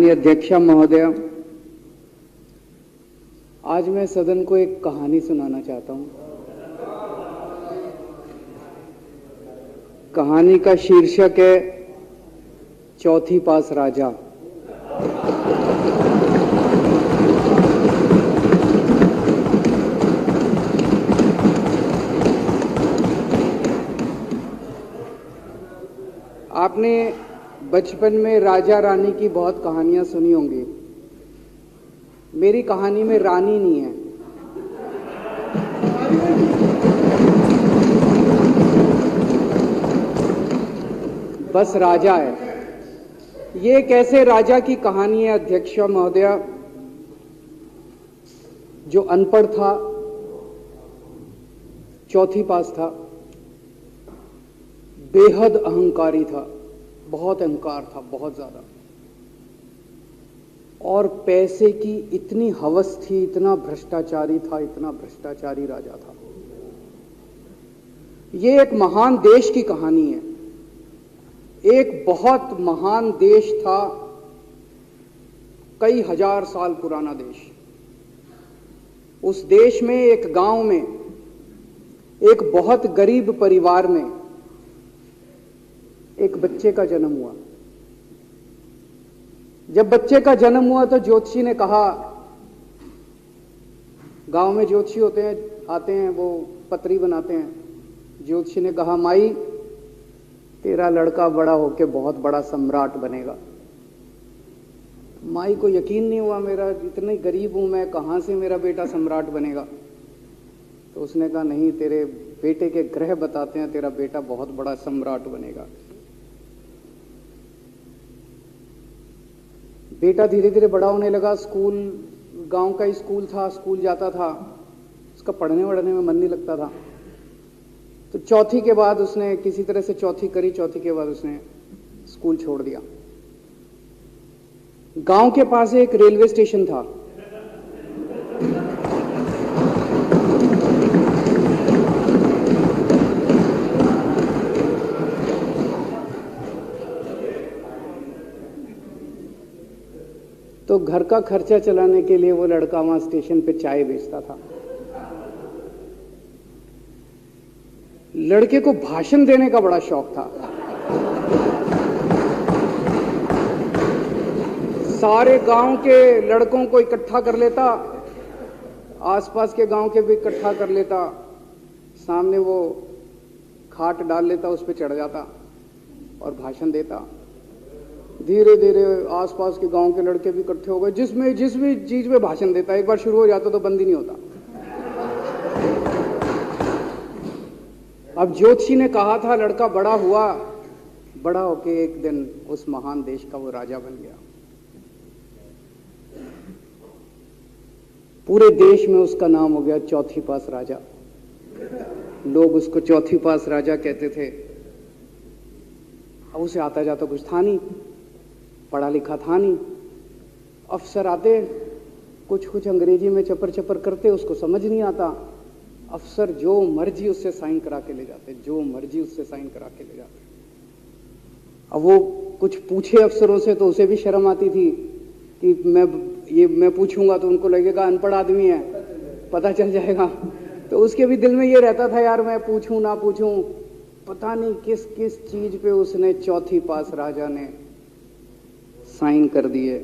माननीय अध्यक्षा महोदय, आज मैं सदन को एक कहानी सुनाना चाहता हूं। कहानी का शीर्षक है चौथी पास राजा। आपने बचपन में राजा रानी की बहुत कहानियां सुनी होंगी। मेरी कहानी में रानी नहीं है, बस राजा है। ये कैसे राजा की कहानी है अध्यक्ष महोदया, जो अनपढ़ था, चौथी पास था, बेहद अहंकारी था, बहुत अहंकार था, बहुत ज्यादा, और पैसे की इतनी हवस थी, इतना भ्रष्टाचारी था, इतना भ्रष्टाचारी राजा था। ये एक महान देश की कहानी है। एक बहुत महान देश था, कई हजार साल पुराना देश। उस देश में एक गांव में एक बहुत गरीब परिवार में एक बच्चे का जन्म हुआ। जब बच्चे का जन्म हुआ तो ज्योतिषी ने कहा, गांव में ज्योतिषी होते हैं, आते हैं, वो पत्री बनाते हैं। ज्योतिषी ने कहा, माई तेरा लड़का बड़ा होके बहुत बड़ा सम्राट बनेगा। माई को यकीन नहीं हुआ, मेरा इतनी गरीब हूं मैं, कहां से मेरा बेटा सम्राट बनेगा। तो उसने कहा, नहीं, तेरे बेटे के ग्रह बताते हैं तेरा बेटा बहुत बड़ा सम्राट बनेगा। बेटा धीरे धीरे बड़ा होने लगा। स्कूल, गांव का ही स्कूल था, स्कूल जाता था, उसका पढ़ने वढ़ने में मन नहीं लगता था। तो चौथी के बाद उसने किसी तरह से चौथी करी, चौथी के बाद उसने स्कूल छोड़ दिया। गांव के पास एक रेलवे स्टेशन था। तो घर का खर्चा चलाने के लिए वो लड़का वहां स्टेशन पे चाय बेचता था। लड़के को भाषण देने का बड़ा शौक था। सारे गांव के लड़कों को इकट्ठा कर लेता, आसपास के गांव के भी इकट्ठा कर लेता, सामने वो खाट डाल लेता, उस पर चढ़ जाता और भाषण देता। धीरे धीरे आसपास के गांव के लड़के भी इकट्ठे हो गए। जिस भी चीज में भाषण देता, एक बार शुरू हो जाता तो बंद ही नहीं होता। अब ज्योतिषी ने कहा था, लड़का बड़ा हुआ, बड़ा होके एक दिन उस महान देश का वो राजा बन गया। पूरे देश में उसका नाम हो गया चौथी पास राजा। लोग उसको चौथी पास राजा कहते थे। अब उसे आता जाता कुछ था नहीं, पढ़ा लिखा था नहीं। अफसर आते, कुछ अंग्रेजी में चपर चपर करते, उसको समझ नहीं आता। अफसर जो मर्जी उससे साइन करा के ले जाते, जो मर्जी उससे साइन करा के ले जाते। अब वो कुछ पूछे अफसरों से तो उसे भी शर्म आती थी कि मैं पूछूंगा तो उनको लगेगा अनपढ़ आदमी है, पता चल जाएगा। तो उसके भी दिल में ये रहता था, यार मैं पूछूं ना पूछूं। पता नहीं किस चीज पे उसने चौथी पास राजा ने साइन कर दिए।